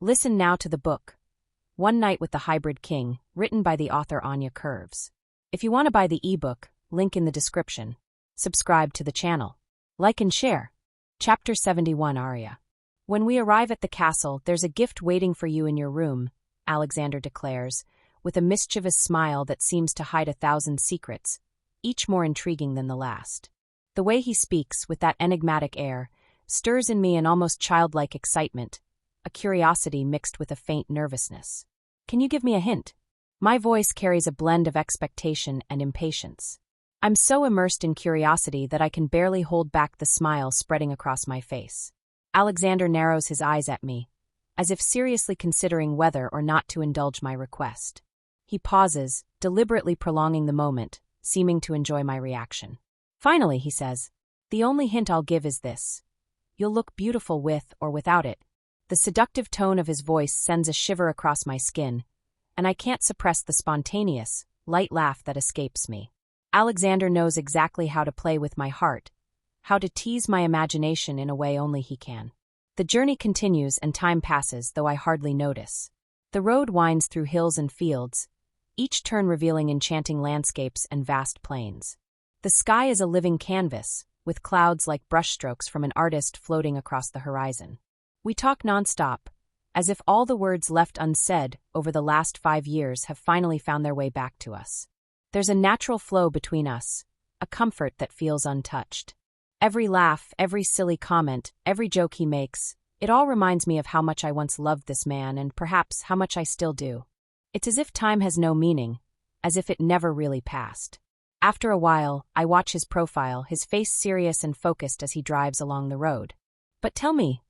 Listen now to the book, One Night with the Hybrid King, written by the author Anya Curves. If you want to buy the ebook, link in the description. Subscribe to the channel. Like and share. Chapter 71 Aria. When we arrive at the castle, there's a gift waiting for you in your room, Alexander declares, with a mischievous smile that seems to hide 1,000 secrets, each more intriguing than the last. The way he speaks, with that enigmatic air, stirs in me an almost childlike excitement, a curiosity mixed with a faint nervousness. Can you give me a hint? My voice carries a blend of expectation and impatience. I'm so immersed in curiosity that I can barely hold back the smile spreading across my face. Alexander narrows his eyes at me, as if seriously considering whether or not to indulge my request. He pauses, deliberately prolonging the moment, seeming to enjoy my reaction. Finally, he says, "The only hint I'll give is this. You'll look beautiful with or without it." The seductive tone of his voice sends a shiver across my skin, and I can't suppress the spontaneous, light laugh that escapes me. Alexander knows exactly how to play with my heart, how to tease my imagination in a way only he can. The journey continues and time passes, though I hardly notice. The road winds through hills and fields, each turn revealing enchanting landscapes and vast plains. The sky is a living canvas, with clouds like brushstrokes from an artist floating across the horizon. We talk nonstop, as if all the words left unsaid over the last 5 years have finally found their way back to us. There's a natural flow between us, a comfort that feels untouched. Every laugh, every silly comment, every joke he makes, it all reminds me of how much I once loved this man and perhaps how much I still do. It's as if time has no meaning, as if it never really passed. After a while, I watch his profile, his face serious and focused as he drives along the road. But tell me,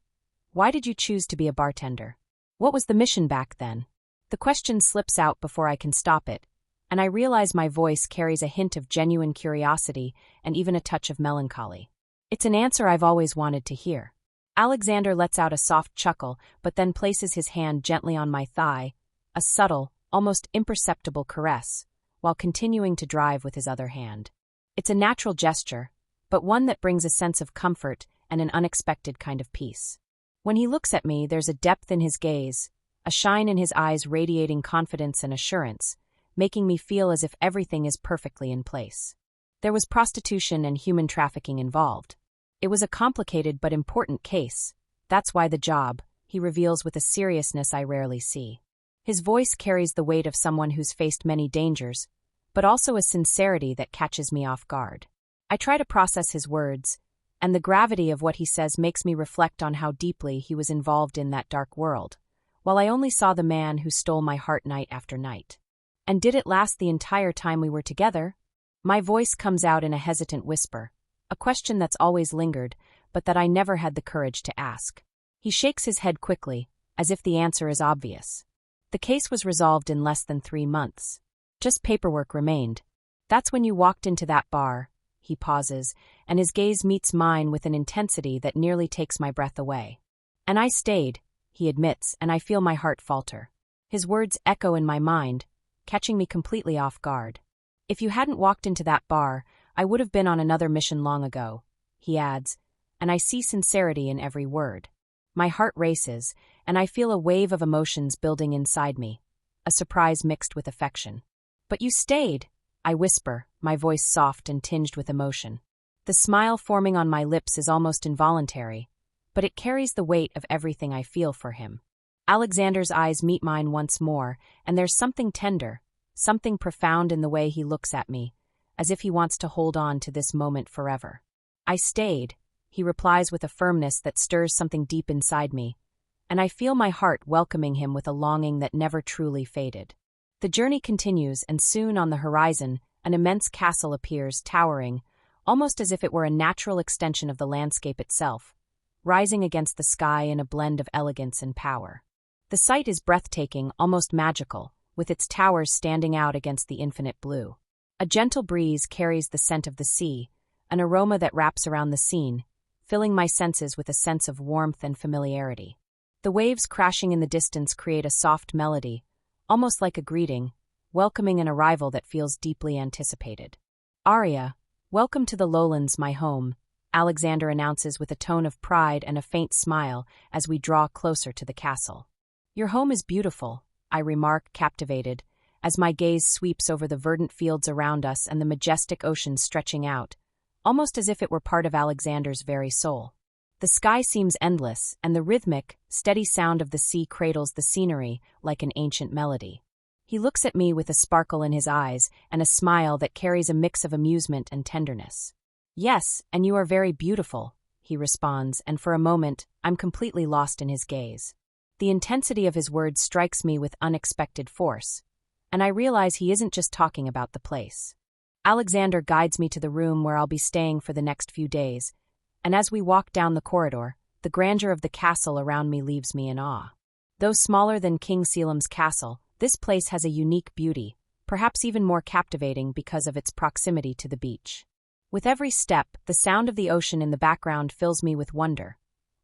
why did you choose to be a bartender? What was the mission back then? The question slips out before I can stop it, and I realize my voice carries a hint of genuine curiosity and even a touch of melancholy. It's an answer I've always wanted to hear. Alexander lets out a soft chuckle, but then places his hand gently on my thigh, a subtle, almost imperceptible caress, while continuing to drive with his other hand. It's a natural gesture, but one that brings a sense of comfort and an unexpected kind of peace. When he looks at me, there's a depth in his gaze, a shine in his eyes radiating confidence and assurance, making me feel as if everything is perfectly in place. There was prostitution and human trafficking involved. It was a complicated but important case. That's why the job, he reveals with a seriousness I rarely see. His voice carries the weight of someone who's faced many dangers, but also a sincerity that catches me off guard. I try to process his words, and the gravity of what he says makes me reflect on how deeply he was involved in that dark world, while I only saw the man who stole my heart night after night. And did it last the entire time we were together? My voice comes out in a hesitant whisper, a question that's always lingered, but that I never had the courage to ask. He shakes his head quickly, as if the answer is obvious. The case was resolved in less than 3 months. Just paperwork remained. That's when you walked into that bar. He pauses, and his gaze meets mine with an intensity that nearly takes my breath away. And I stayed, he admits, and I feel my heart falter. His words echo in my mind, catching me completely off guard. If you hadn't walked into that bar, I would have been on another mission long ago, he adds, and I see sincerity in every word. My heart races, and I feel a wave of emotions building inside me, a surprise mixed with affection. But you stayed, I whisper, my voice soft and tinged with emotion. The smile forming on my lips is almost involuntary, but it carries the weight of everything I feel for him. Alexander's eyes meet mine once more, and there's something tender, something profound in the way he looks at me, as if he wants to hold on to this moment forever. I stayed, he replies with a firmness that stirs something deep inside me, and I feel my heart welcoming him with a longing that never truly faded. The journey continues, and soon on the horizon, an immense castle appears, towering, almost as if it were a natural extension of the landscape itself, rising against the sky in a blend of elegance and power. The sight is breathtaking, almost magical, with its towers standing out against the infinite blue. A gentle breeze carries the scent of the sea, an aroma that wraps around the scene, filling my senses with a sense of warmth and familiarity. The waves crashing in the distance create a soft melody, almost like a greeting, welcoming an arrival that feels deeply anticipated. "Aria, welcome to the lowlands, my home," Alexander announces with a tone of pride and a faint smile as we draw closer to the castle. Your home is beautiful, I remark, captivated, as my gaze sweeps over the verdant fields around us and the majestic ocean stretching out, almost as if it were part of Alexander's very soul. The sky seems endless, and the rhythmic, steady sound of the sea cradles the scenery like an ancient melody. He looks at me with a sparkle in his eyes and a smile that carries a mix of amusement and tenderness. Yes, and you are very beautiful, he responds, and for a moment, I'm completely lost in his gaze. The intensity of his words strikes me with unexpected force, and I realize he isn't just talking about the place. Alexander guides me to the room where I'll be staying for the next few days, and as we walk down the corridor, the grandeur of the castle around me leaves me in awe. Though smaller than King Caelum's castle, this place has a unique beauty, perhaps even more captivating because of its proximity to the beach. With every step, the sound of the ocean in the background fills me with wonder,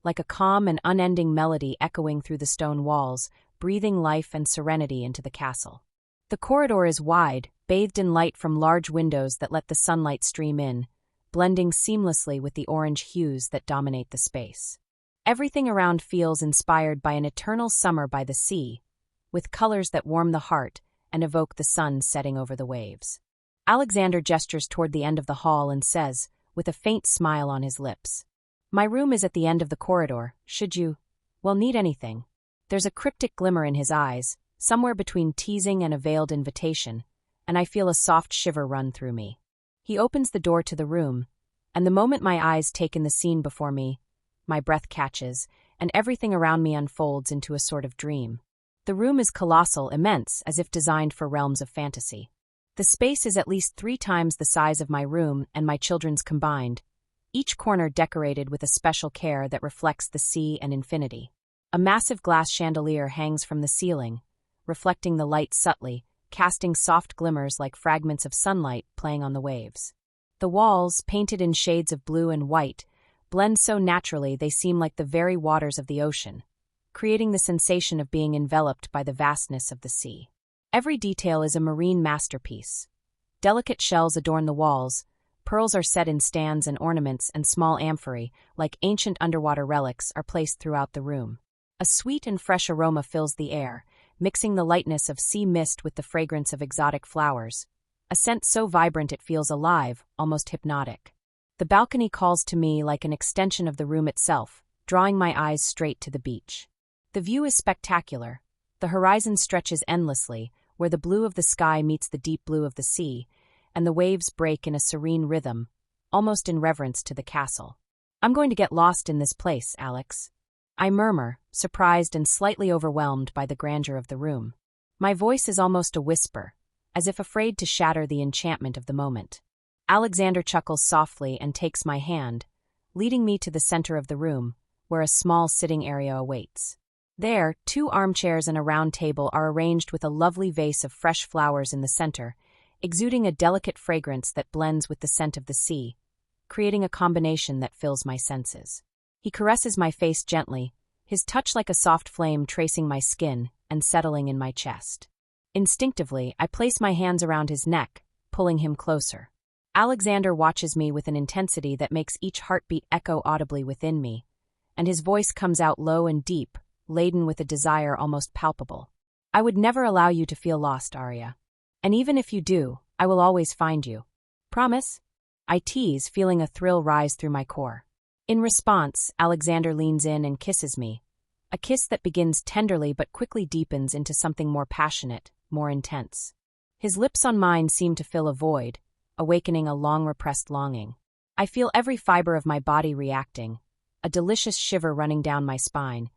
like a calm and unending melody echoing through the stone walls, breathing life and serenity into the castle. The corridor is wide, bathed in light from large windows that let the sunlight stream in, blending seamlessly with the orange hues that dominate the space. Everything around feels inspired by an eternal summer by the sea, with colors that warm the heart and evoke the sun setting over the waves. Alexander gestures toward the end of the hall and says, with a faint smile on his lips, "My room is at the end of the corridor, should you, need anything." There's a cryptic glimmer in his eyes, somewhere between teasing and a veiled invitation, and I feel a soft shiver run through me. He opens the door to the room, and the moment my eyes take in the scene before me, my breath catches, and everything around me unfolds into a sort of dream. The room is colossal, immense, as if designed for realms of fantasy. The space is at least 3 times the size of my room and my children's combined, each corner decorated with a special care that reflects the sea and infinity. A massive glass chandelier hangs from the ceiling, reflecting the light subtly, casting soft glimmers like fragments of sunlight playing on the waves. The walls, painted in shades of blue and white, blend so naturally they seem like the very waters of the ocean, creating the sensation of being enveloped by the vastness of the sea. Every detail is a marine masterpiece. Delicate shells adorn the walls, pearls are set in stands and ornaments, and small amphorae, like ancient underwater relics, are placed throughout the room. A sweet and fresh aroma fills the air, mixing the lightness of sea mist with the fragrance of exotic flowers, a scent so vibrant it feels alive, almost hypnotic. The balcony calls to me like an extension of the room itself, drawing my eyes straight to the beach. The view is spectacular. The horizon stretches endlessly, where the blue of the sky meets the deep blue of the sea, and the waves break in a serene rhythm, almost in reverence to the castle. "I'm going to get lost in this place, Alex," I murmur, surprised and slightly overwhelmed by the grandeur of the room. My voice is almost a whisper, as if afraid to shatter the enchantment of the moment. Alexander chuckles softly and takes my hand, leading me to the center of the room, where a small sitting area awaits. There, 2 armchairs and a round table are arranged with a lovely vase of fresh flowers in the center, exuding a delicate fragrance that blends with the scent of the sea, creating a combination that fills my senses. He caresses my face gently, his touch like a soft flame tracing my skin and settling in my chest. Instinctively, I place my hands around his neck, pulling him closer. Alexander watches me with an intensity that makes each heartbeat echo audibly within me, and his voice comes out low and deep, laden with a desire almost palpable. "I would never allow you to feel lost, Aria. And even if you do, I will always find you. Promise?" I tease, feeling a thrill rise through my core. In response, Alexander leans in and kisses me, a kiss that begins tenderly but quickly deepens into something more passionate, more intense. His lips on mine seem to fill a void, awakening a long-repressed longing. I feel every fiber of my body reacting, a delicious shiver running down my spine,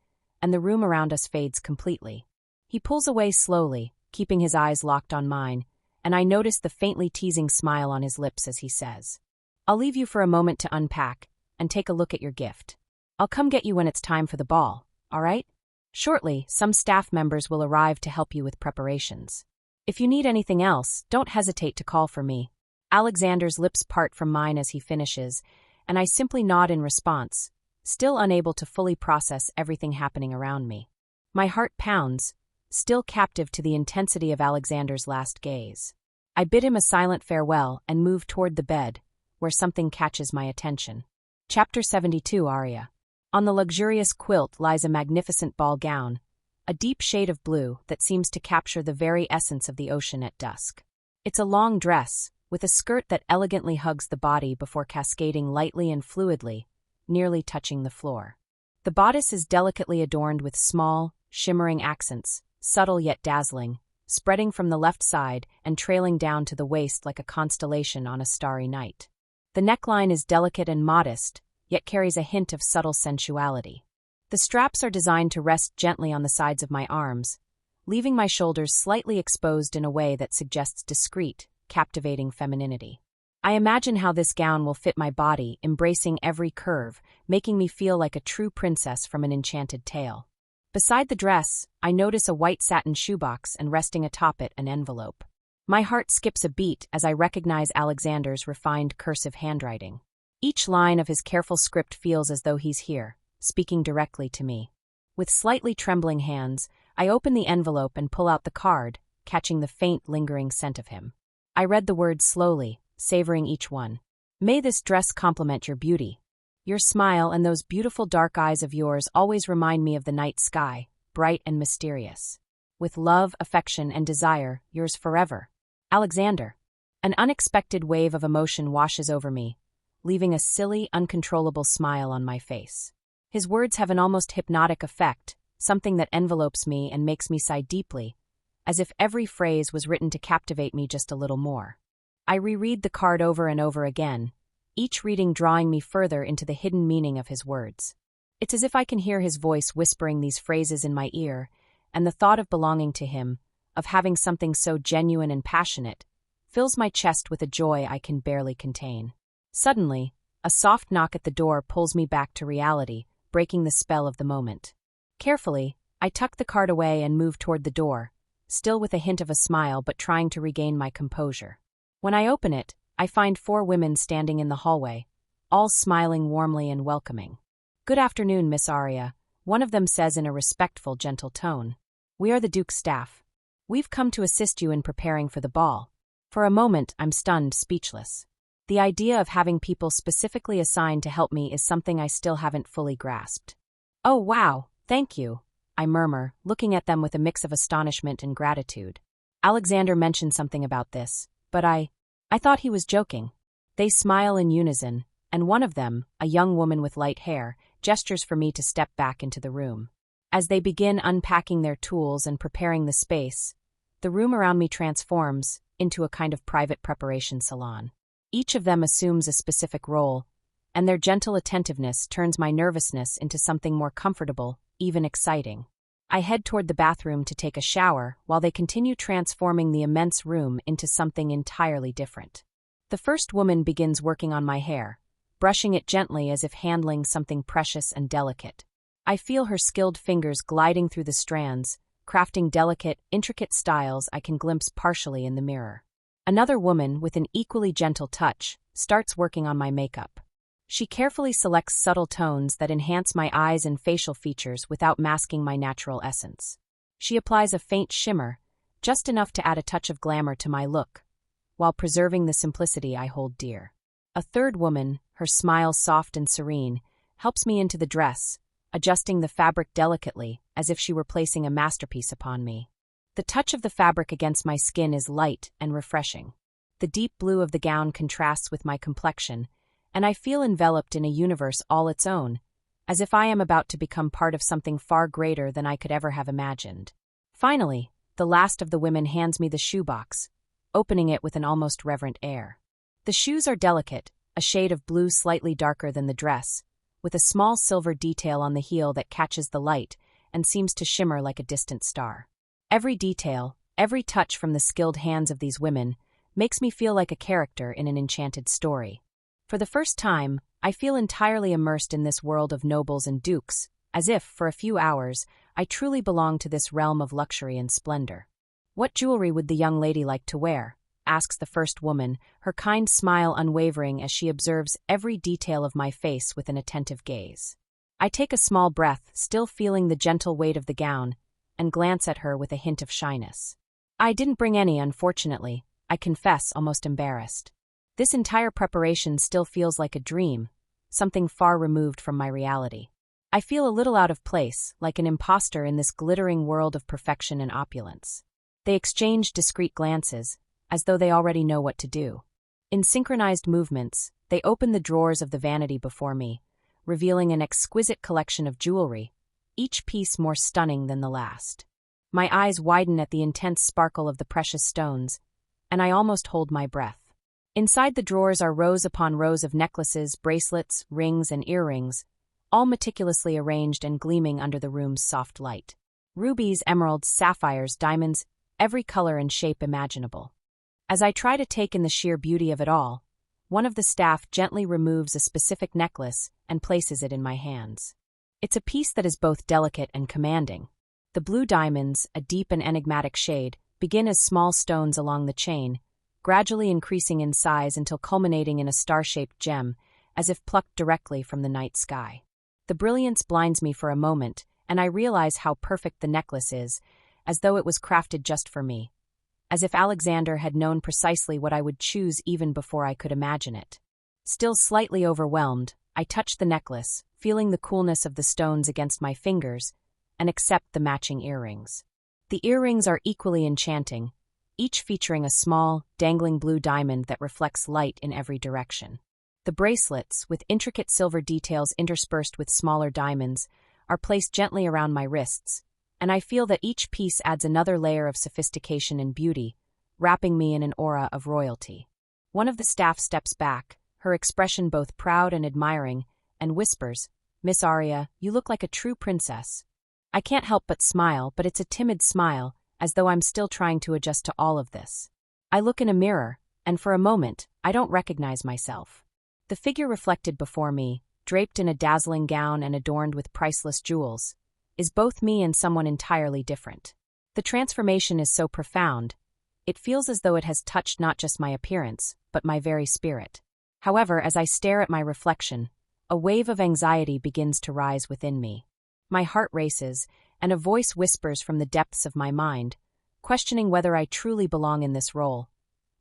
and the room around us fades completely. He pulls away slowly, keeping his eyes locked on mine, and I notice the faintly teasing smile on his lips as he says, "I'll leave you for a moment to unpack and take a look at your gift. I'll come get you when it's time for the ball, all right? Shortly, some staff members will arrive to help you with preparations. If you need anything else, don't hesitate to call for me." Alexander's lips part from mine as he finishes, and I simply nod in response, still unable to fully process everything happening around me. My heart pounds, still captive to the intensity of Alexander's last gaze. I bid him a silent farewell and move toward the bed, where something catches my attention. Chapter 72, Aria. On the luxurious quilt lies a magnificent ball gown, a deep shade of blue that seems to capture the very essence of the ocean at dusk. It's a long dress, with a skirt that elegantly hugs the body before cascading lightly and fluidly, nearly touching the floor. The bodice is delicately adorned with small, shimmering accents, subtle yet dazzling, spreading from the left side and trailing down to the waist like a constellation on a starry night. The neckline is delicate and modest, yet carries a hint of subtle sensuality. The straps are designed to rest gently on the sides of my arms, leaving my shoulders slightly exposed in a way that suggests discreet, captivating femininity. I imagine how this gown will fit my body, embracing every curve, making me feel like a true princess from an enchanted tale. Beside the dress, I notice a white satin shoebox and resting atop it an envelope. My heart skips a beat as I recognize Alexander's refined cursive handwriting. Each line of his careful script feels as though he's here, speaking directly to me. With slightly trembling hands, I open the envelope and pull out the card, catching the faint, lingering scent of him. I read the words slowly, savoring each one. May this dress complement your beauty. Your smile and those beautiful dark eyes of yours always remind me of the night sky, bright and mysterious. With love, affection, and desire, yours forever. Alexander. An unexpected wave of emotion washes over me, leaving a silly, uncontrollable smile on my face. His words have an almost hypnotic effect, something that envelopes me and makes me sigh deeply, as if every phrase was written to captivate me just a little more. I reread the card over and over again, each reading drawing me further into the hidden meaning of his words. It's as if I can hear his voice whispering these phrases in my ear, and the thought of belonging to him, of having something so genuine and passionate, fills my chest with a joy I can barely contain. Suddenly, a soft knock at the door pulls me back to reality, breaking the spell of the moment. Carefully, I tuck the card away and move toward the door, still with a hint of a smile but trying to regain my composure. When I open it, I find 4 women standing in the hallway, all smiling warmly and welcoming. "Good afternoon, Miss Aria," one of them says in a respectful, gentle tone. "We are the Duke's staff. We've come to assist you in preparing for the ball." For a moment, I'm stunned, speechless. The idea of having people specifically assigned to help me is something I still haven't fully grasped. "Oh, wow, thank you," I murmur, looking at them with a mix of astonishment and gratitude. Alexander mentioned something about this, but I thought he was joking. They smile in unison, and one of them, a young woman with light hair, gestures for me to step back into the room. As they begin unpacking their tools and preparing the space, the room around me transforms into a kind of private preparation salon. Each of them assumes a specific role, and their gentle attentiveness turns my nervousness into something more comfortable, even exciting. I head toward the bathroom to take a shower while they continue transforming the immense room into something entirely different. The first woman begins working on my hair, brushing it gently as if handling something precious and delicate. I feel her skilled fingers gliding through the strands, crafting delicate, intricate styles I can glimpse partially in the mirror. Another woman, with an equally gentle touch, starts working on my makeup. She carefully selects subtle tones that enhance my eyes and facial features without masking my natural essence. She applies a faint shimmer, just enough to add a touch of glamour to my look, while preserving the simplicity I hold dear. A third woman, her smile soft and serene, helps me into the dress, adjusting the fabric delicately as if she were placing a masterpiece upon me. The touch of the fabric against my skin is light and refreshing. The deep blue of the gown contrasts with my complexion, and I feel enveloped in a universe all its own, as if I am about to become part of something far greater than I could ever have imagined. Finally, the last of the women hands me the shoebox, opening it with an almost reverent air. The shoes are delicate, a shade of blue slightly darker than the dress, with a small silver detail on the heel that catches the light and seems to shimmer like a distant star. Every detail, every touch from the skilled hands of these women, makes me feel like a character in an enchanted story. For the first time, I feel entirely immersed in this world of nobles and dukes, as if, for a few hours, I truly belong to this realm of luxury and splendor. "What jewelry would the young lady like to wear?" asks the first woman, her kind smile unwavering as she observes every detail of my face with an attentive gaze. I take a small breath, still feeling the gentle weight of the gown, and glance at her with a hint of shyness. "I didn't bring any, unfortunately," I confess, almost embarrassed. This entire preparation still feels like a dream, something far removed from my reality. I feel a little out of place, like an imposter in this glittering world of perfection and opulence. They exchange discreet glances, as though they already know what to do. In synchronized movements, they open the drawers of the vanity before me, revealing an exquisite collection of jewelry, each piece more stunning than the last. My eyes widen at the intense sparkle of the precious stones, and I almost hold my breath. Inside the drawers are rows upon rows of necklaces, bracelets, rings, and earrings, all meticulously arranged and gleaming under the room's soft light. Rubies, emeralds, sapphires, diamonds, every color and shape imaginable. As I try to take in the sheer beauty of it all, one of the staff gently removes a specific necklace and places it in my hands. It's a piece that is both delicate and commanding. The blue diamonds, a deep and enigmatic shade, begin as small stones along the chain, gradually increasing in size until culminating in a star-shaped gem, as if plucked directly from the night sky. The brilliance blinds me for a moment, and I realize how perfect the necklace is, as though it was crafted just for me. As if Alexander had known precisely what I would choose even before I could imagine it. Still slightly overwhelmed, I touch the necklace, feeling the coolness of the stones against my fingers, and accept the matching earrings. The earrings are equally enchanting, each featuring a small, dangling blue diamond that reflects light in every direction. The bracelets, with intricate silver details interspersed with smaller diamonds, are placed gently around my wrists, and I feel that each piece adds another layer of sophistication and beauty, wrapping me in an aura of royalty. One of the staff steps back, her expression both proud and admiring, and whispers, "Miss Aria, you look like a true princess." I can't help but smile, but it's a timid smile, as though I'm still trying to adjust to all of this. I look in a mirror, and for a moment, I don't recognize myself. The figure reflected before me, draped in a dazzling gown and adorned with priceless jewels, is both me and someone entirely different. The transformation is so profound, it feels as though it has touched not just my appearance, but my very spirit. However, as I stare at my reflection, a wave of anxiety begins to rise within me. My heart races, and a voice whispers from the depths of my mind, questioning whether I truly belong in this role,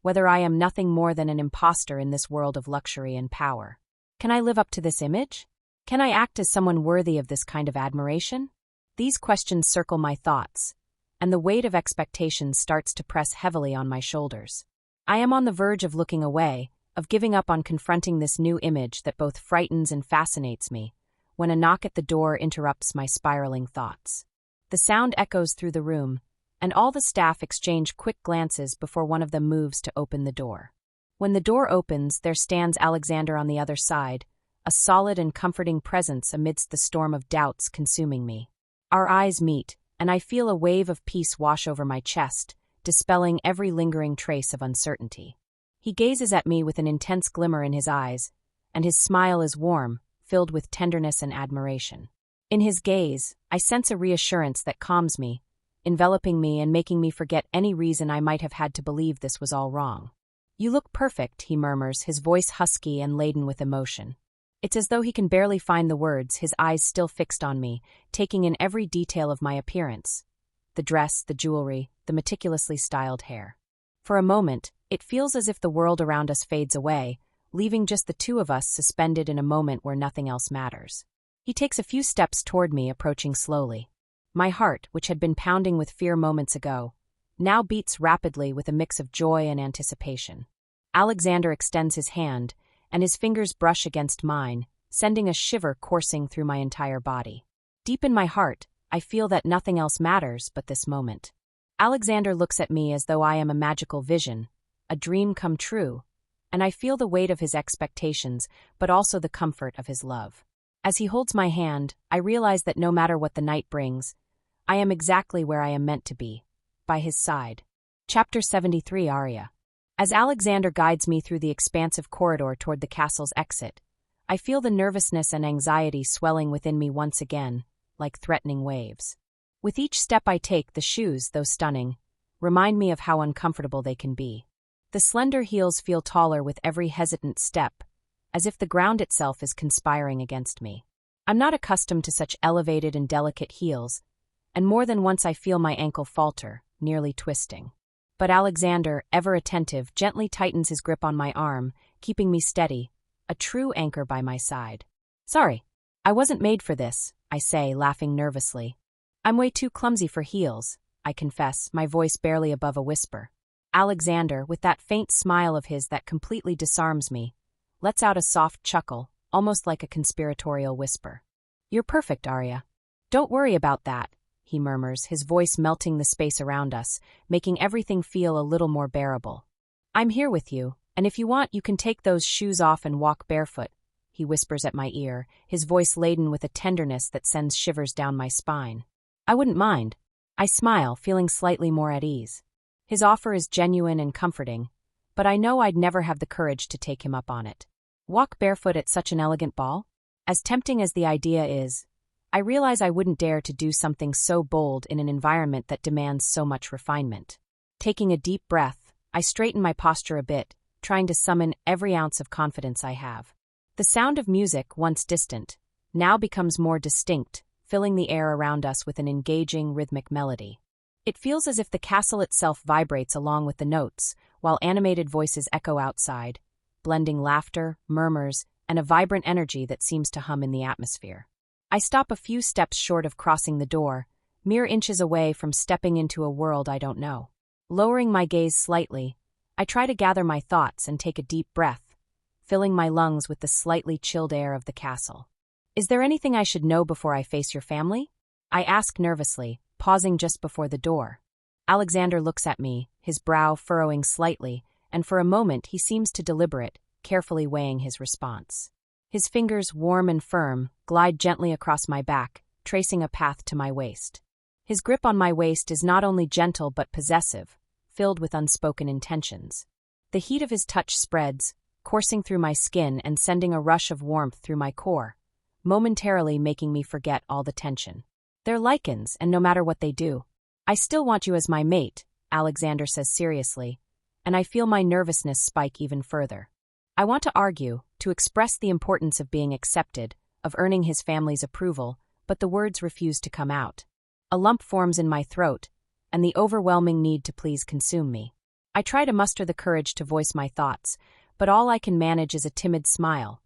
whether I am nothing more than an imposter in this world of luxury and power. Can I live up to this image? Can I act as someone worthy of this kind of admiration? These questions circle my thoughts, and the weight of expectations starts to press heavily on my shoulders. I am on the verge of looking away, of giving up on confronting this new image that both frightens and fascinates me, when a knock at the door interrupts my spiraling thoughts. The sound echoes through the room, and all the staff exchange quick glances before one of them moves to open the door. When the door opens, there stands Alexander on the other side, a solid and comforting presence amidst the storm of doubts consuming me. Our eyes meet, and I feel a wave of peace wash over my chest, dispelling every lingering trace of uncertainty. He gazes at me with an intense glimmer in his eyes, and his smile is warm, filled with tenderness and admiration. In his gaze, I sense a reassurance that calms me, enveloping me and making me forget any reason I might have had to believe this was all wrong. "You look perfect," he murmurs, his voice husky and laden with emotion. It's as though he can barely find the words, his eyes still fixed on me, taking in every detail of my appearance. The dress, the jewelry, the meticulously styled hair. For a moment, it feels as if the world around us fades away, leaving just the two of us suspended in a moment where nothing else matters. He takes a few steps toward me, approaching slowly. My heart, which had been pounding with fear moments ago, now beats rapidly with a mix of joy and anticipation. Alexander extends his hand, and his fingers brush against mine, sending a shiver coursing through my entire body. Deep in my heart, I feel that nothing else matters but this moment. Alexander looks at me as though I am a magical vision, a dream come true, and I feel the weight of his expectations, but also the comfort of his love. As he holds my hand, I realize that no matter what the night brings, I am exactly where I am meant to be, by his side. Chapter 73 Aria. As Alexander guides me through the expansive corridor toward the castle's exit, I feel the nervousness and anxiety swelling within me once again, like threatening waves. With each step I take, the shoes, though stunning, remind me of how uncomfortable they can be. The slender heels feel taller with every hesitant step, as if the ground itself is conspiring against me. I'm not accustomed to such elevated and delicate heels, and more than once I feel my ankle falter, nearly twisting. But Alexander, ever attentive, gently tightens his grip on my arm, keeping me steady, a true anchor by my side. "Sorry, I wasn't made for this," I I say, laughing nervously. I'm way too clumsy for heels, I confess, my voice barely above a whisper. Alexander, with that faint smile of his that completely disarms me, lets out a soft chuckle, almost like a conspiratorial whisper. You're perfect, Aria. Don't worry about that, he murmurs, his voice melting the space around us, making everything feel a little more bearable. I'm here with you, and if you want, you can take those shoes off and walk barefoot, he whispers at my ear, his voice laden with a tenderness that sends shivers down my spine. I wouldn't mind. I smile, feeling slightly more at ease. His offer is genuine and comforting, but I know I'd never have the courage to take him up on it. Walk barefoot at such an elegant ball? As tempting as the idea is, I realize I wouldn't dare to do something so bold in an environment that demands so much refinement. Taking a deep breath, I straighten my posture a bit, trying to summon every ounce of confidence I have. The sound of music, once distant, now becomes more distinct, filling the air around us with an engaging, rhythmic melody. It feels as if the castle itself vibrates along with the notes, while animated voices echo outside, blending laughter, murmurs, and a vibrant energy that seems to hum in the atmosphere. I stop a few steps short of crossing the door, mere inches away from stepping into a world I don't know. Lowering my gaze slightly, I try to gather my thoughts and take a deep breath, filling my lungs with the slightly chilled air of the castle. Is there anything I should know before I face your family? I ask nervously, pausing just before the door. Alexander looks at me, his brow furrowing slightly, and for a moment he seems to deliberate, carefully weighing his response. His fingers, warm and firm, glide gently across my back, tracing a path to my waist. His grip on my waist is not only gentle but possessive, filled with unspoken intentions. The heat of his touch spreads, coursing through my skin and sending a rush of warmth through my core, momentarily making me forget all the tension. They're lycans, and no matter what they do, I still want you as my mate, Alexander says seriously, and I feel my nervousness spike even further. I want to argue, to express the importance of being accepted, of earning his family's approval, but the words refuse to come out. A lump forms in my throat, and the overwhelming need to please consume me. I try to muster the courage to voice my thoughts, but all I can manage is a timid smile,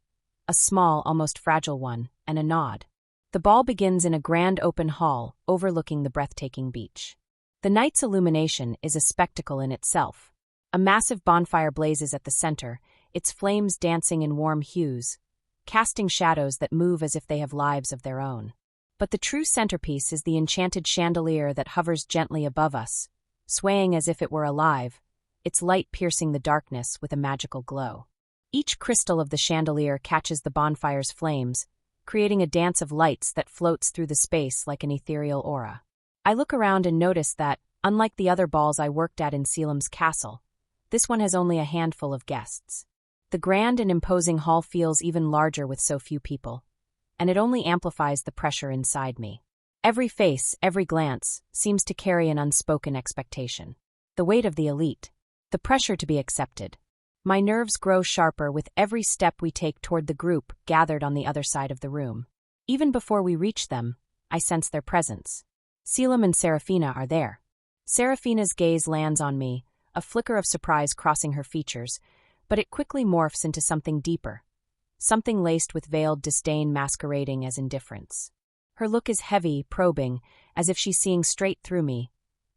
a small, almost fragile one, and a nod. The ball begins in a grand open hall overlooking the breathtaking beach. The night's illumination is a spectacle in itself. A massive bonfire blazes at the center, its flames dancing in warm hues, casting shadows that move as if they have lives of their own. But the true centerpiece is the enchanted chandelier that hovers gently above us, swaying as if it were alive, its light piercing the darkness with a magical glow. Each crystal of the chandelier catches the bonfire's flames, creating a dance of lights that floats through the space like an ethereal aura. I look around and notice that, unlike the other balls I worked at in Caelum's castle, this one has only a handful of guests. The grand and imposing hall feels even larger with so few people, and it only amplifies the pressure inside me. Every face, every glance, seems to carry an unspoken expectation. The weight of the elite, the pressure to be accepted. My nerves grow sharper with every step we take toward the group gathered on the other side of the room. Even before we reach them, I sense their presence. Caelum and Seraphina are there. Seraphina's gaze lands on me, a flicker of surprise crossing her features, but it quickly morphs into something deeper, something laced with veiled disdain masquerading as indifference. Her look is heavy, probing, as if she's seeing straight through me,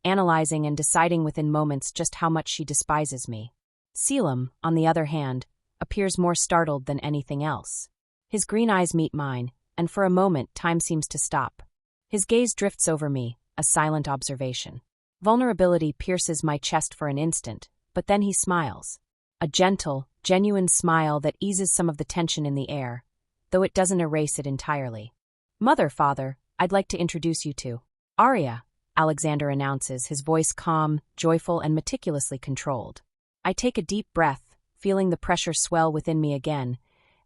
analyzing and deciding within moments just how much she despises me. Caelum, on the other hand, appears more startled than anything else. His green eyes meet mine, and for a moment time seems to stop. His gaze drifts over me, a silent observation. Vulnerability pierces my chest for an instant, but then he smiles. A gentle, genuine smile that eases some of the tension in the air, though it doesn't erase it entirely. Mother, father, I'd like to introduce you to Aria, Alexander announces, his voice calm, joyful, and meticulously controlled. I take a deep breath, feeling the pressure swell within me again,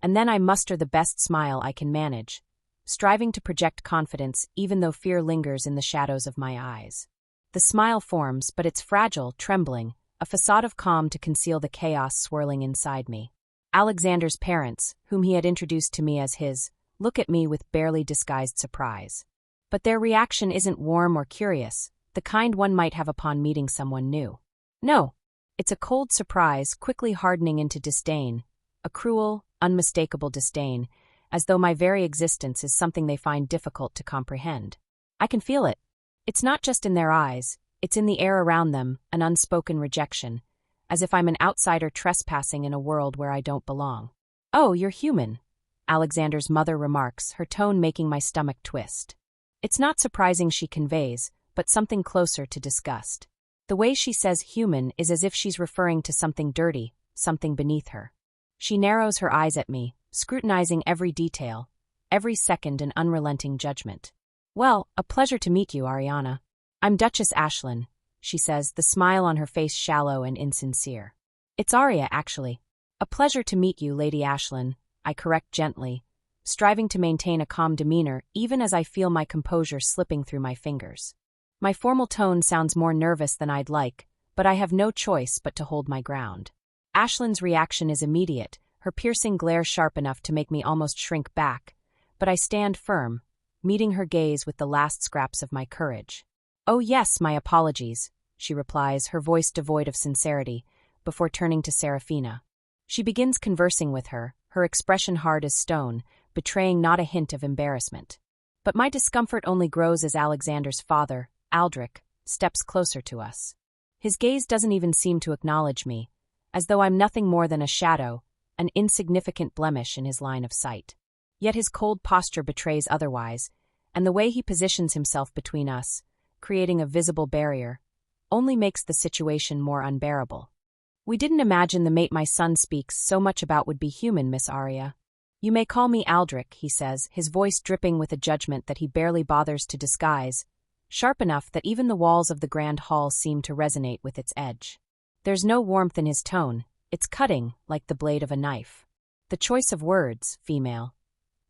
and then I muster the best smile I can manage, striving to project confidence even though fear lingers in the shadows of my eyes. The smile forms, but it's fragile, trembling, a facade of calm to conceal the chaos swirling inside me. Alexander's parents, whom he had introduced to me as his, look at me with barely disguised surprise. But their reaction isn't warm or curious, the kind one might have upon meeting someone new. No, it's a cold surprise quickly hardening into disdain, a cruel, unmistakable disdain, as though my very existence is something they find difficult to comprehend. I can feel it. It's not just in their eyes, it's in the air around them, an unspoken rejection, as if I'm an outsider trespassing in a world where I don't belong. "Oh, you're human," Alexander's mother remarks, her tone making my stomach twist. It's not surprising she conveys, but something closer to disgust. The way she says human is as if she's referring to something dirty, something beneath her. She narrows her eyes at me, scrutinizing every detail, every second in unrelenting judgment. "Well, a pleasure to meet you, Ariana. I'm Duchess Ashlyn," she says, the smile on her face shallow and insincere. "It's Aria, actually." "A pleasure to meet you, Lady Ashlyn," I correct gently, striving to maintain a calm demeanor even as I feel my composure slipping through my fingers. My formal tone sounds more nervous than I'd like, but I have no choice but to hold my ground. Ashlyn's reaction is immediate, her piercing glare sharp enough to make me almost shrink back, but I stand firm, meeting her gaze with the last scraps of my courage. "Oh yes, my apologies," she replies, her voice devoid of sincerity, before turning to Seraphina. She begins conversing with her, her expression hard as stone, betraying not a hint of embarrassment. But my discomfort only grows as Alexander's father, Aldrich, steps closer to us. His gaze doesn't even seem to acknowledge me, as though I'm nothing more than a shadow, an insignificant blemish in his line of sight. Yet his cold posture betrays otherwise, and the way he positions himself between us, creating a visible barrier, only makes the situation more unbearable. "We didn't imagine the mate my son speaks so much about would be human, Miss Aria." "You may call me Aldrich," he says, his voice dripping with a judgment that he barely bothers to disguise, sharp enough that even the walls of the grand hall seem to resonate with its edge. There's no warmth in his tone, it's cutting, like the blade of a knife. The choice of words, female,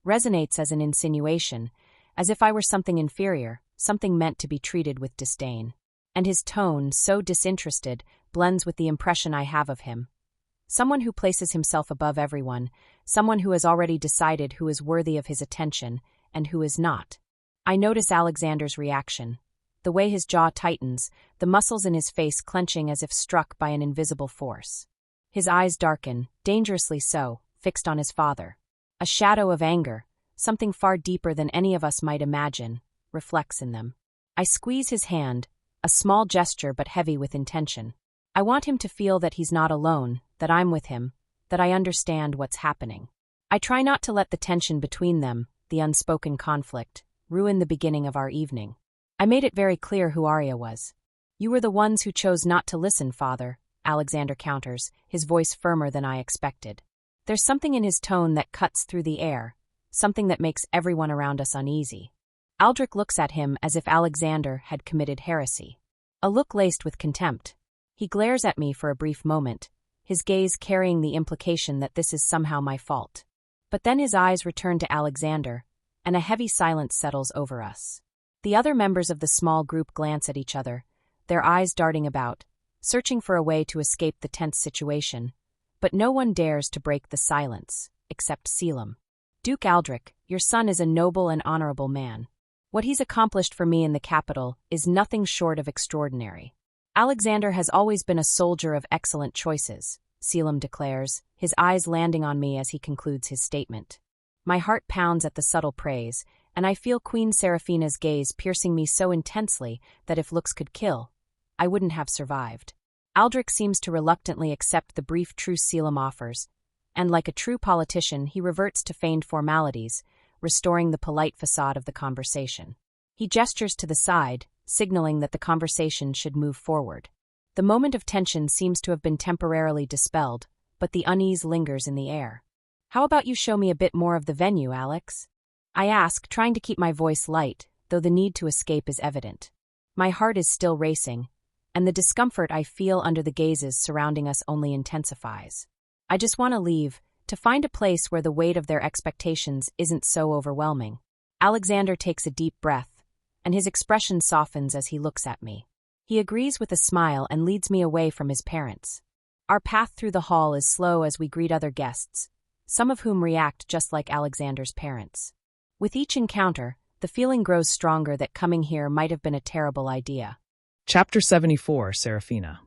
resonates as an insinuation, as if I were something inferior, something meant to be treated with disdain. And his tone, so disinterested, blends with the impression I have of him. Someone who places himself above everyone, someone who has already decided who is worthy of his attention and who is not. I notice Alexander's reaction, the way his jaw tightens, the muscles in his face clenching as if struck by an invisible force. His eyes darken, dangerously so, fixed on his father. A shadow of anger, something far deeper than any of us might imagine, reflects in them. I squeeze his hand, a small gesture but heavy with intention. I want him to feel that he's not alone, that I'm with him, that I understand what's happening. I try not to let the tension between them, the unspoken conflict, ruin the beginning of our evening. I made it very clear who Aria was. "You were the ones who chose not to listen, father," Alexander counters, his voice firmer than I expected. There's something in his tone that cuts through the air, something that makes everyone around us uneasy. Aldrich looks at him as if Alexander had committed heresy. A look laced with contempt. He glares at me for a brief moment, his gaze carrying the implication that this is somehow my fault. But then his eyes return to Alexander, and a heavy silence settles over us. The other members of the small group glance at each other, their eyes darting about, searching for a way to escape the tense situation, but no one dares to break the silence, except Caelum. "Duke Aldrich, your son is a noble and honorable man. What he's accomplished for me in the capital is nothing short of extraordinary. Alexander has always been a soldier of excellent choices," Caelum declares, his eyes landing on me as he concludes his statement. My heart pounds at the subtle praise, and I feel Queen Seraphina's gaze piercing me so intensely that if looks could kill, I wouldn't have survived. Aldrich seems to reluctantly accept the brief truce Caelum offers, and like a true politician he reverts to feigned formalities, restoring the polite facade of the conversation. He gestures to the side, signaling that the conversation should move forward. The moment of tension seems to have been temporarily dispelled, but the unease lingers in the air. "How about you show me a bit more of the venue, Alex?" I ask, trying to keep my voice light, though the need to escape is evident. My heart is still racing, and the discomfort I feel under the gazes surrounding us only intensifies. I just want to leave, to find a place where the weight of their expectations isn't so overwhelming. Alexander takes a deep breath, and his expression softens as he looks at me. He agrees with a smile and leads me away from his parents. Our path through the hall is slow as we greet other guests, some of whom react just like Alexander's parents. With each encounter, the feeling grows stronger that coming here might have been a terrible idea. Chapter 74, Seraphina.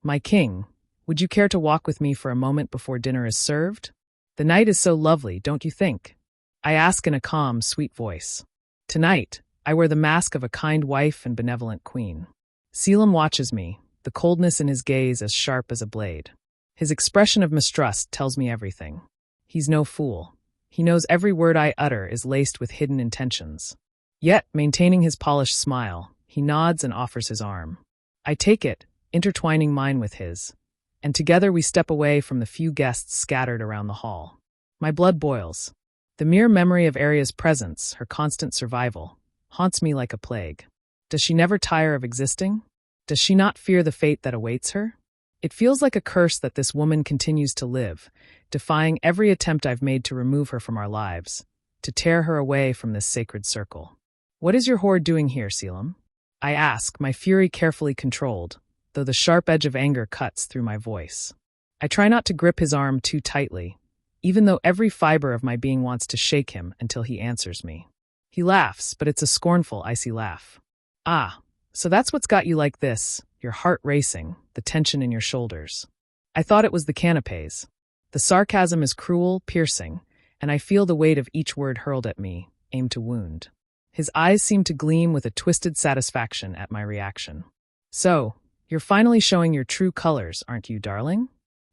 My king, would you care to walk with me for a moment before dinner is served? The night is so lovely, don't you think? I ask in a calm, sweet voice. Tonight, I wear the mask of a kind wife and benevolent queen. Caelum watches me, the coldness in his gaze as sharp as a blade. His expression of mistrust tells me everything. He's no fool. He knows every word I utter is laced with hidden intentions. Yet, maintaining his polished smile, he nods and offers his arm. I take it, intertwining mine with his, and together we step away from the few guests scattered around the hall. My blood boils. The mere memory of Aria's presence, her constant survival, haunts me like a plague. Does she never tire of existing? Does she not fear the fate that awaits her? It feels like a curse that this woman continues to live, defying every attempt I've made to remove her from our lives, to tear her away from this sacred circle. What is your horde doing here, Caelum? I ask, my fury carefully controlled, though the sharp edge of anger cuts through my voice. I try not to grip his arm too tightly, even though every fiber of my being wants to shake him until he answers me. He laughs, but it's a scornful, icy laugh. Ah, so that's what's got you like this, your heart racing, the tension in your shoulders. I thought it was the canapes. The sarcasm is cruel, piercing, and I feel the weight of each word hurled at me, aimed to wound. His eyes seem to gleam with a twisted satisfaction at my reaction. So, you're finally showing your true colors, aren't you, darling?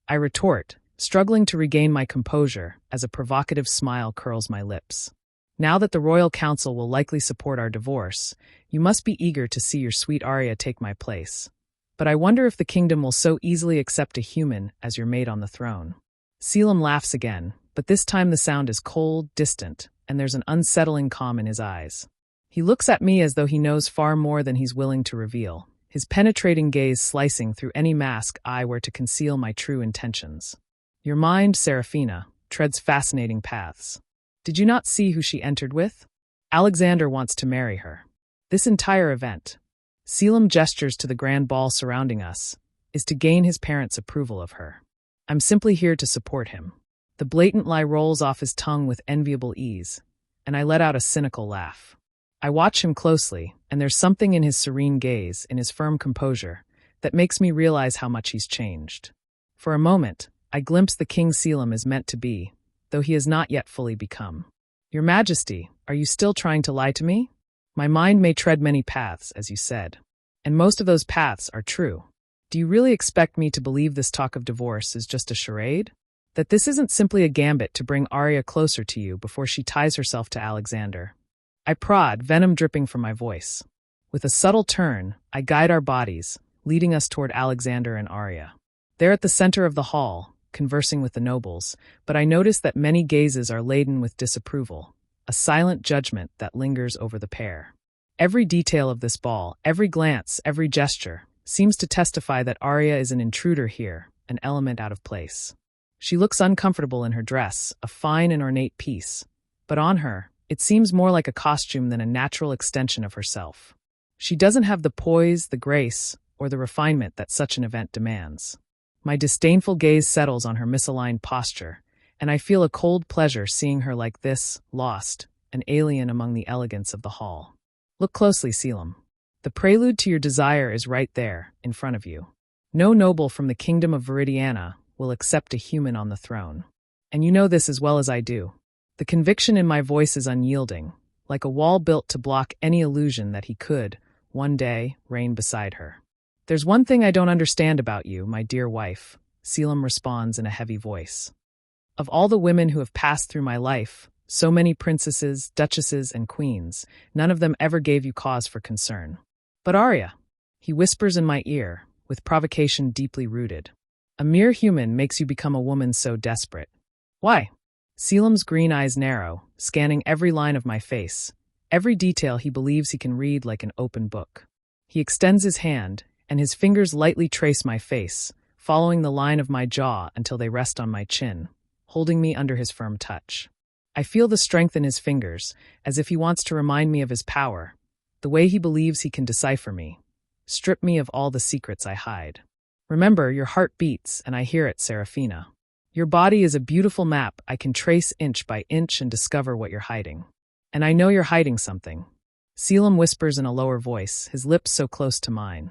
I retort, struggling to regain my composure as a provocative smile curls my lips. Now that the royal council will likely support our divorce, you must be eager to see your sweet Aria take my place. But I wonder if the kingdom will so easily accept a human as your mate on the throne. Caelum laughs again, but this time the sound is cold, distant, and there's an unsettling calm in his eyes. He looks at me as though he knows far more than he's willing to reveal, his penetrating gaze slicing through any mask I wear to conceal my true intentions. Your mind, Seraphina, treads fascinating paths. Did you not see who she entered with? Alexander wants to marry her. This entire event, Caelum gestures to the grand ball surrounding us, is to gain his parents' approval of her. I'm simply here to support him. The blatant lie rolls off his tongue with enviable ease, and I let out a cynical laugh. I watch him closely, and there's something in his serene gaze, in his firm composure, that makes me realize how much he's changed. For a moment, I glimpse the King Caelum is meant to be, though he has not yet fully become. Your Majesty, are you still trying to lie to me? My mind may tread many paths, as you said, and most of those paths are true. Do you really expect me to believe this talk of divorce is just a charade? That this isn't simply a gambit to bring Aria closer to you before she ties herself to Alexander? I prod, venom dripping from my voice. With a subtle turn, I guide our bodies, leading us toward Alexander and Aria. They're at the center of the hall, conversing with the nobles, but I notice that many gazes are laden with disapproval, a silent judgment that lingers over the pair. Every detail of this ball, every glance, every gesture, seems to testify that Aria is an intruder here, an element out of place. She looks uncomfortable in her dress, a fine and ornate piece, but on her, it seems more like a costume than a natural extension of herself. She doesn't have the poise, the grace, or the refinement that such an event demands. My disdainful gaze settles on her misaligned posture, and I feel a cold pleasure seeing her like this, lost, an alien among the elegance of the hall. Look closely, Caelum. The prelude to your desire is right there, in front of you. No noble from the kingdom of Veridiana will accept a human on the throne. And you know this as well as I do. The conviction in my voice is unyielding, like a wall built to block any illusion that he could, one day, reign beside her. There's one thing I don't understand about you, my dear wife, Caelum responds in a heavy voice. Of all the women who have passed through my life, so many princesses, duchesses, and queens, none of them ever gave you cause for concern. But Aria, he whispers in my ear, with provocation deeply rooted. A mere human makes you become a woman so desperate. Why? Caelum's green eyes narrow, scanning every line of my face, every detail he believes he can read like an open book. He extends his hand, and his fingers lightly trace my face, following the line of my jaw until they rest on my chin, holding me under his firm touch. I feel the strength in his fingers, as if he wants to remind me of his power, the way he believes he can decipher me, strip me of all the secrets I hide. Remember, your heart beats, and I hear it, Seraphina. Your body is a beautiful map I can trace inch by inch and discover what you're hiding. And I know you're hiding something. Caelum whispers in a lower voice, his lips so close to mine.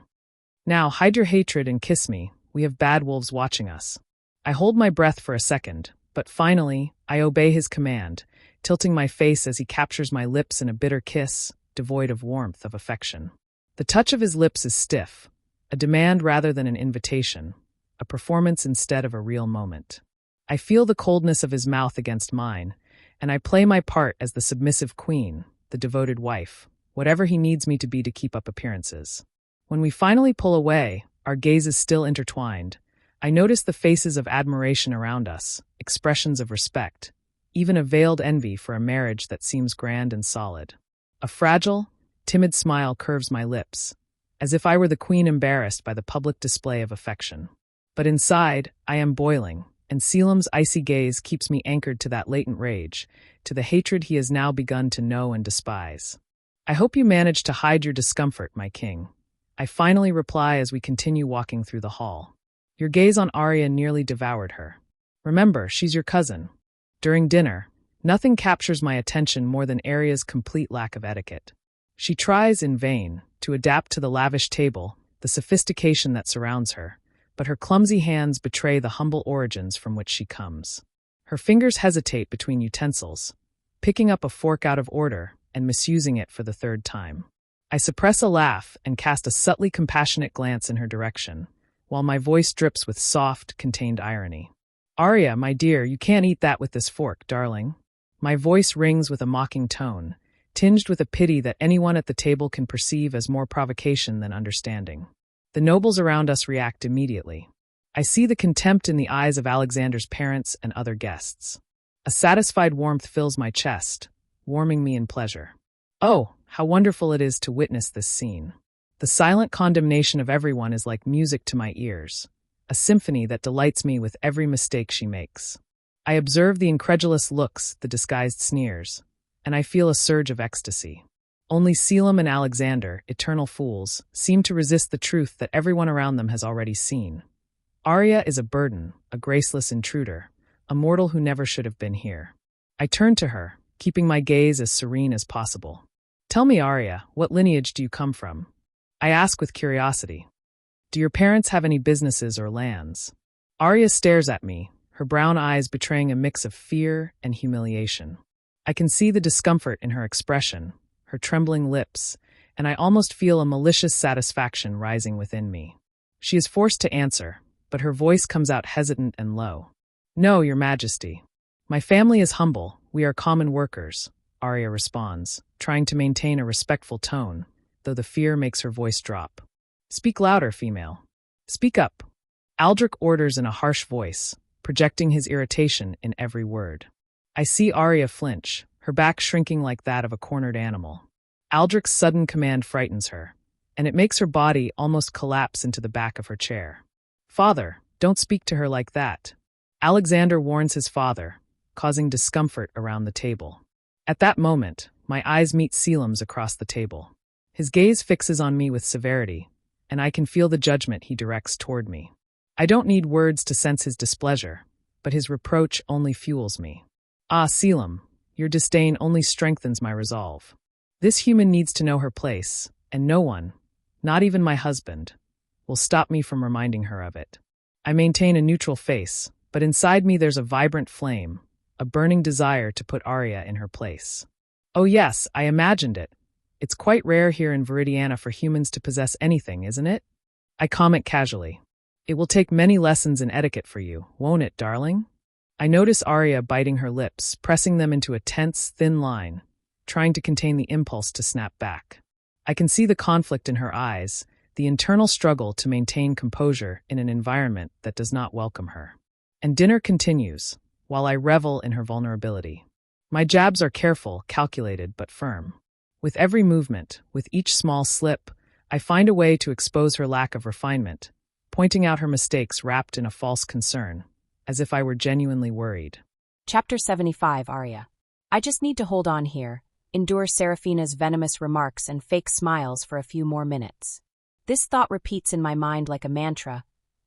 Now, hide your hatred and kiss me. We have bad wolves watching us. I hold my breath for a second, but finally, I obey his command, tilting my face as he captures my lips in a bitter kiss, devoid of warmth of affection. The touch of his lips is stiff, a demand rather than an invitation, a performance instead of a real moment. I feel the coldness of his mouth against mine, and I play my part as the submissive queen, the devoted wife, whatever he needs me to be to keep up appearances. When we finally pull away, our gazes still intertwined, I notice the faces of admiration around us, expressions of respect, even a veiled envy for a marriage that seems grand and solid. A fragile, timid smile curves my lips, as if I were the queen embarrassed by the public display of affection. But inside, I am boiling, and Caelum's icy gaze keeps me anchored to that latent rage, to the hatred he has now begun to know and despise. I hope you managed to hide your discomfort, my king. I finally reply as we continue walking through the hall. Your gaze on Aria nearly devoured her. Remember, she's your cousin. During dinner, nothing captures my attention more than Aria's complete lack of etiquette. She tries in vain to adapt to the lavish table, the sophistication that surrounds her, but her clumsy hands betray the humble origins from which she comes. Her fingers hesitate between utensils, picking up a fork out of order and misusing it for the third time. I suppress a laugh and cast a subtly compassionate glance in her direction, while my voice drips with soft, contained irony. Aria, my dear, you can't eat that with this fork, darling. My voice rings with a mocking tone, tinged with a pity that anyone at the table can perceive as more provocation than understanding. The nobles around us react immediately. I see the contempt in the eyes of Alexander's parents and other guests. A satisfied warmth fills my chest, warming me in pleasure. Oh, how wonderful it is to witness this scene. The silent condemnation of everyone is like music to my ears, a symphony that delights me with every mistake she makes. I observe the incredulous looks, the disguised sneers, and I feel a surge of ecstasy. Only Caelum and Alexander, eternal fools, seem to resist the truth that everyone around them has already seen. Aria is a burden, a graceless intruder, a mortal who never should have been here. I turn to her, keeping my gaze as serene as possible. Tell me, Aria, what lineage do you come from? I ask with curiosity. Do your parents have any businesses or lands? Aria stares at me, her brown eyes betraying a mix of fear and humiliation. I can see the discomfort in her expression, her trembling lips, and I almost feel a malicious satisfaction rising within me. She is forced to answer, but her voice comes out hesitant and low. No, your majesty. My family is humble, we are common workers, Aria responds, trying to maintain a respectful tone, though the fear makes her voice drop. Speak louder, female. Speak up. Aldrich orders in a harsh voice, projecting his irritation in every word. I see Aria flinch, her back shrinking like that of a cornered animal. Aldrich's sudden command frightens her, and it makes her body almost collapse into the back of her chair. Father, don't speak to her like that. Alexander warns his father, causing discomfort around the table. At that moment, my eyes meet Caelum's across the table. His gaze fixes on me with severity, and I can feel the judgment he directs toward me. I don't need words to sense his displeasure, but his reproach only fuels me. Ah, Caelum, your disdain only strengthens my resolve. This human needs to know her place, and no one, not even my husband, will stop me from reminding her of it. I maintain a neutral face, but inside me there's a vibrant flame, a burning desire to put Aria in her place. Oh yes, I imagined it. It's quite rare here in Veridiana for humans to possess anything, isn't it? I comment casually. It will take many lessons in etiquette for you, won't it, darling? I notice Aria biting her lips, pressing them into a tense, thin line, trying to contain the impulse to snap back. I can see the conflict in her eyes, the internal struggle to maintain composure in an environment that does not welcome her. And dinner continues, while I revel in her vulnerability. My jabs are careful, calculated, but firm. With every movement, with each small slip, I find a way to expose her lack of refinement, pointing out her mistakes wrapped in a false concern, as if I were genuinely worried. Chapter 75, Aria. I just need to hold on here, endure Seraphina's venomous remarks and fake smiles for a few more minutes. This thought repeats in my mind like a mantra,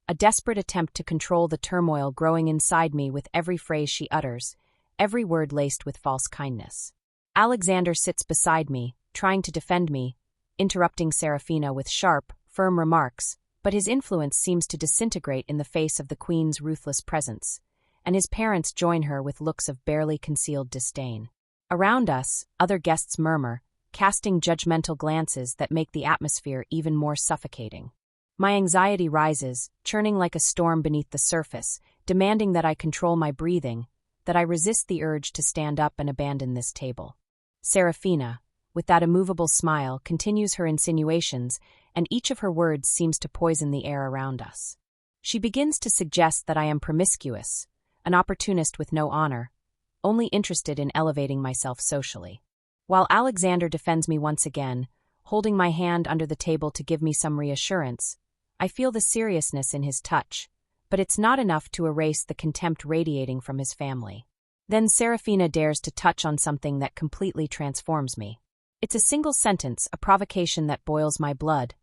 a desperate attempt to control the turmoil growing inside me with every phrase she utters, every word laced with false kindness. Alexander sits beside me, trying to defend me, interrupting Seraphina with sharp, firm remarks, but his influence seems to disintegrate in the face of the queen's ruthless presence, and his parents join her with looks of barely concealed disdain. Around us, other guests murmur, casting judgmental glances that make the atmosphere even more suffocating. My anxiety rises, churning like a storm beneath the surface, demanding that I control my breathing, that I resist the urge to stand up and abandon this table. Seraphina, with that immovable smile, continues her insinuations, and each of her words seems to poison the air around us. She begins to suggest that I am promiscuous, an opportunist with no honor, only interested in elevating myself socially. While Alexander defends me once again, holding my hand under the table to give me some reassurance, I feel the seriousness in his touch, but it's not enough to erase the contempt radiating from his family. Then Seraphina dares to touch on something that completely transforms me. It's a single sentence, a provocation that boils my blood,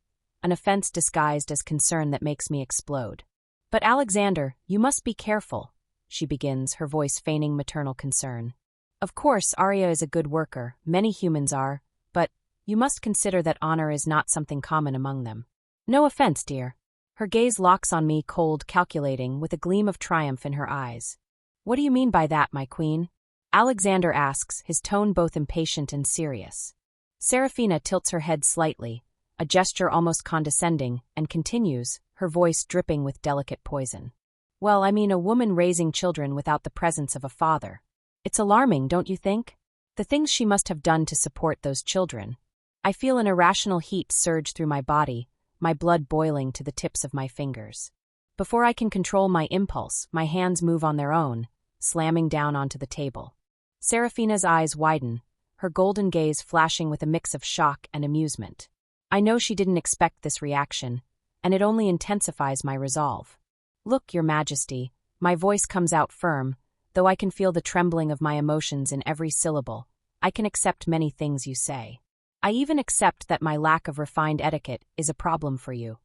an offense disguised as concern that makes me explode. "But Alexander, you must be careful," she begins, her voice feigning maternal concern. "Of course, Aria is a good worker, many humans are, but you must consider that honor is not something common among them. No offense, dear." Her gaze locks on me, cold, calculating, with a gleam of triumph in her eyes. "What do you mean by that, my queen?" Alexander asks, his tone both impatient and serious. Seraphina tilts her head slightly, a gesture almost condescending, and continues, her voice dripping with delicate poison. "Well, I mean a woman raising children without the presence of a father. It's alarming, don't you think? The things she must have done to support those children." I feel an irrational heat surge through my body, my blood boiling to the tips of my fingers. Before I can control my impulse, my hands move on their own, slamming down onto the table. Seraphina's eyes widen, her golden gaze flashing with a mix of shock and amusement. I know she didn't expect this reaction, and it only intensifies my resolve. "Look, Your Majesty," my voice comes out firm, though I can feel the trembling of my emotions in every syllable. "I can accept many things you say. I even accept that my lack of refined etiquette is a problem for you,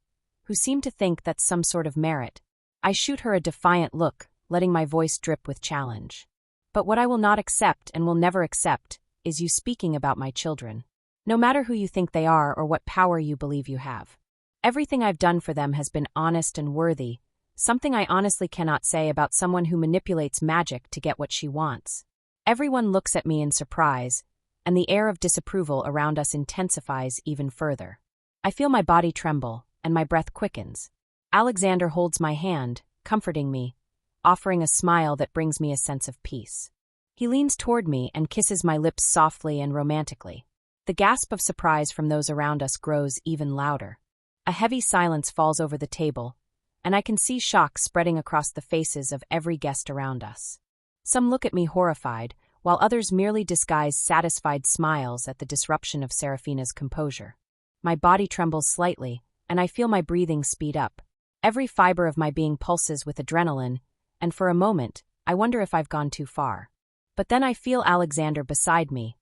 who seem to think that's some sort of merit." I shoot her a defiant look, letting my voice drip with challenge. "But what I will not accept and will never accept is you speaking about my children. No matter who you think they are or what power you believe you have. Everything I've done for them has been honest and worthy, something I honestly cannot say about someone who manipulates magic to get what she wants." Everyone looks at me in surprise, and the air of disapproval around us intensifies even further. I feel my body tremble, and my breath quickens. Alexander holds my hand, comforting me, offering a smile that brings me a sense of peace. He leans toward me and kisses my lips softly and romantically. The gasp of surprise from those around us grows even louder. A heavy silence falls over the table, and I can see shock spreading across the faces of every guest around us. Some look at me horrified, while others merely disguise satisfied smiles at the disruption of Seraphina's composure. My body trembles slightly, and I feel my breathing speed up. Every fiber of my being pulses with adrenaline, and for a moment, I wonder if I've gone too far. But then I feel Alexander beside me,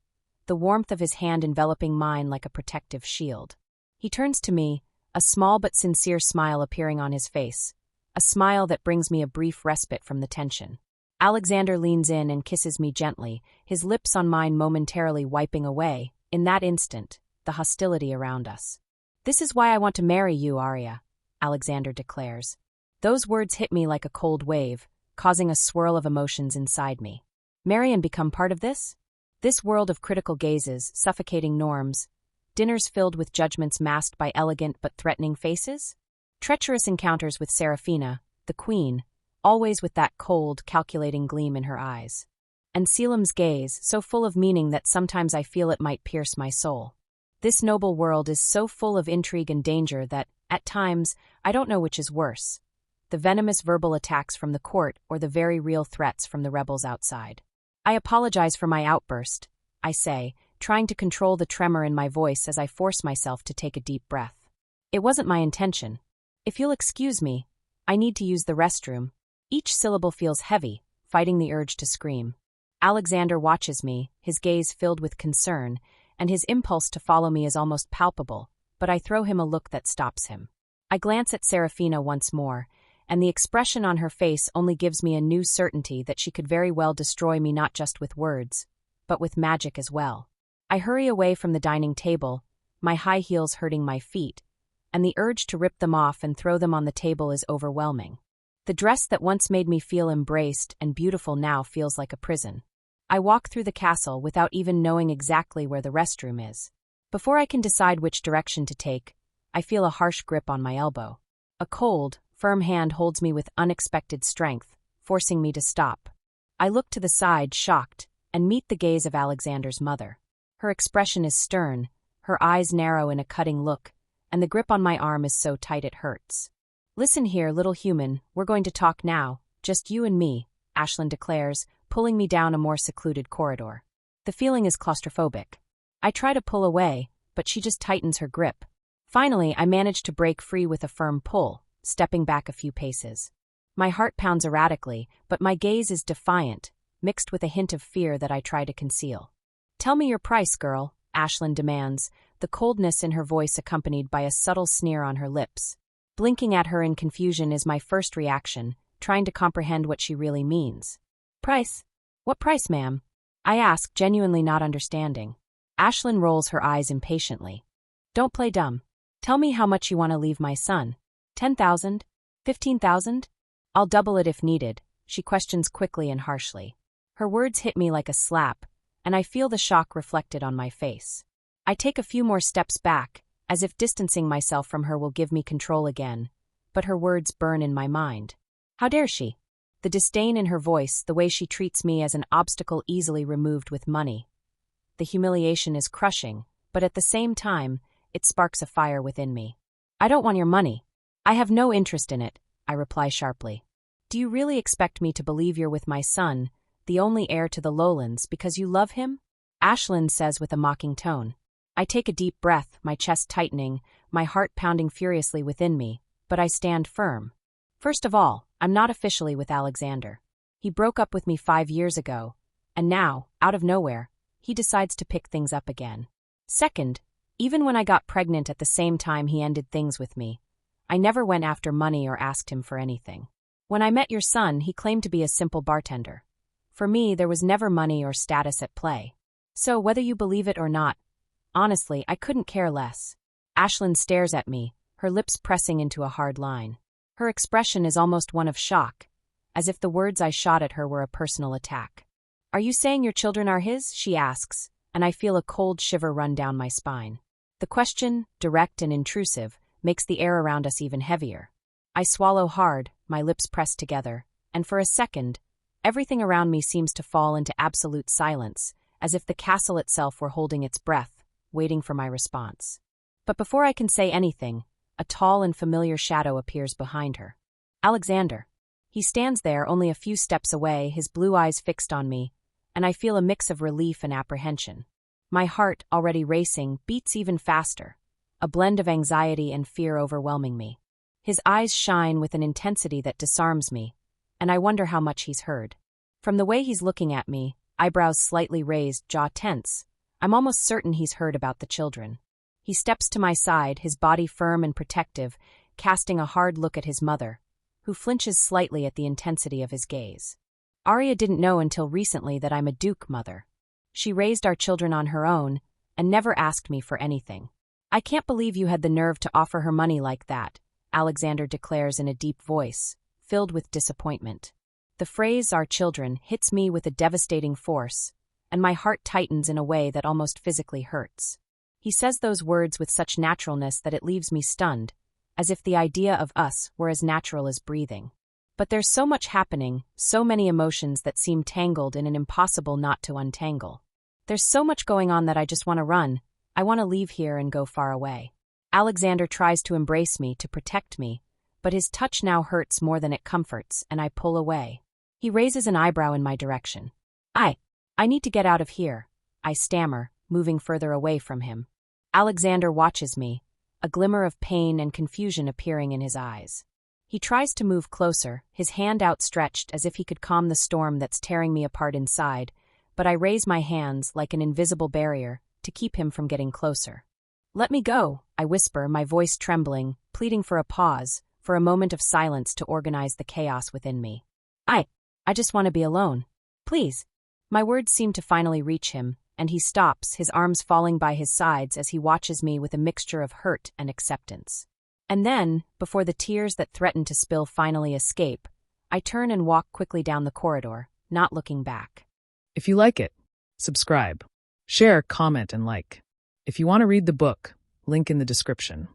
the warmth of his hand enveloping mine like a protective shield. He turns to me, a small but sincere smile appearing on his face, a smile that brings me a brief respite from the tension. Alexander leans in and kisses me gently, his lips on mine momentarily wiping away, in that instant, the hostility around us. "This is why I want to marry you, Aria," Alexander declares. Those words hit me like a cold wave, causing a swirl of emotions inside me. Marry and become part of this? This world of critical gazes, suffocating norms, dinners filled with judgments masked by elegant but threatening faces? Treacherous encounters with Seraphina, the queen, always with that cold, calculating gleam in her eyes. And Caelum's gaze, so full of meaning that sometimes I feel it might pierce my soul. This noble world is so full of intrigue and danger that, at times, I don't know which is worse: the venomous verbal attacks from the court or the very real threats from the rebels outside. "I apologize for my outburst," I say, trying to control the tremor in my voice as I force myself to take a deep breath. "It wasn't my intention. If you'll excuse me, I need to use the restroom." Each syllable feels heavy, fighting the urge to scream. Alexander watches me, his gaze filled with concern, and his impulse to follow me is almost palpable, but I throw him a look that stops him. I glance at Seraphina once more, and the expression on her face only gives me a new certainty that she could very well destroy me not just with words, but with magic as well. I hurry away from the dining table, my high heels hurting my feet, and the urge to rip them off and throw them on the table is overwhelming. The dress that once made me feel embraced and beautiful now feels like a prison. I walk through the castle without even knowing exactly where the restroom is. Before I can decide which direction to take, I feel a harsh grip on my elbow. A cold, firm hand holds me with unexpected strength, forcing me to stop. I look to the side, shocked, and meet the gaze of Alexander's mother. Her expression is stern, her eyes narrow in a cutting look, and the grip on my arm is so tight it hurts. "Listen here, little human, we're going to talk now, just you and me," Ashlyn declares, pulling me down a more secluded corridor. The feeling is claustrophobic. I try to pull away, but she just tightens her grip. Finally, I manage to break free with a firm pull, stepping back a few paces. My heart pounds erratically, but my gaze is defiant, mixed with a hint of fear that I try to conceal. "Tell me your price, girl," Ashlyn demands, the coldness in her voice accompanied by a subtle sneer on her lips. Blinking at her in confusion is my first reaction, trying to comprehend what she really means. "Price? What price, ma'am?" I ask, genuinely not understanding. Ashlyn rolls her eyes impatiently. "Don't play dumb. Tell me how much you want to leave my son. 10,000? 15,000? I'll double it if needed," she questions quickly and harshly. Her words hit me like a slap, and I feel the shock reflected on my face. I take a few more steps back, as if distancing myself from her will give me control again, but her words burn in my mind. How dare she? The disdain in her voice, the way she treats me as an obstacle easily removed with money. The humiliation is crushing, but at the same time, it sparks a fire within me. "I don't want your money. I have no interest in it," I reply sharply. "Do you really expect me to believe you're with my son, the only heir to the lowlands, because you love him?" Ashlyn says with a mocking tone. I take a deep breath, my chest tightening, my heart pounding furiously within me, but I stand firm. First of all, I'm not officially with Alexander. He broke up with me 5 years ago, and now, out of nowhere, he decides to pick things up again. Second, even when I got pregnant at the same time he ended things with me, I never went after money or asked him for anything. When I met your son, he claimed to be a simple bartender. For me, there was never money or status at play. So, whether you believe it or not, honestly, I couldn't care less. Ashlyn stares at me, her lips pressing into a hard line. Her expression is almost one of shock, as if the words I shot at her were a personal attack. "Are you saying your children are his?" she asks, and I feel a cold shiver run down my spine. The question, direct and intrusive, makes the air around us even heavier. I swallow hard, my lips pressed together, and for a second, everything around me seems to fall into absolute silence, as if the castle itself were holding its breath, waiting for my response. But before I can say anything, a tall and familiar shadow appears behind her. Alexander. He stands there only a few steps away, his blue eyes fixed on me, and I feel a mix of relief and apprehension. My heart, already racing, beats even faster, a blend of anxiety and fear overwhelming me. His eyes shine with an intensity that disarms me, and I wonder how much he's heard. From the way he's looking at me, eyebrows slightly raised, jaw tense, I'm almost certain he's heard about the children. He steps to my side, his body firm and protective, casting a hard look at his mother, who flinches slightly at the intensity of his gaze. Aria didn't know until recently that I'm a Duke mother. She raised our children on her own and never asked me for anything. "I can't believe you had the nerve to offer her money like that," Alexander declares in a deep voice, filled with disappointment. The phrase, "our children," hits me with a devastating force, and my heart tightens in a way that almost physically hurts. He says those words with such naturalness that it leaves me stunned, as if the idea of us were as natural as breathing. But there's so much happening, so many emotions that seem tangled in an impossible knot to untangle. There's so much going on that I just want to run. I want to leave here and go far away. Alexander tries to embrace me, to protect me, but his touch now hurts more than it comforts, and I pull away. He raises an eyebrow in my direction. I need to get out of here," I stammer, moving further away from him. Alexander watches me, a glimmer of pain and confusion appearing in his eyes. He tries to move closer, his hand outstretched as if he could calm the storm that's tearing me apart inside, but I raise my hands like an invisible barrier to keep him from getting closer. "Let me go," I whisper, my voice trembling, pleading for a pause, for a moment of silence to organize the chaos within me. I just want to be alone. Please." My words seem to finally reach him, and he stops, his arms falling by his sides as he watches me with a mixture of hurt and acceptance. And then, before the tears that threaten to spill finally escape, I turn and walk quickly down the corridor, not looking back. If you like it, subscribe, share, comment, and like. If you want to read the book, link in the description.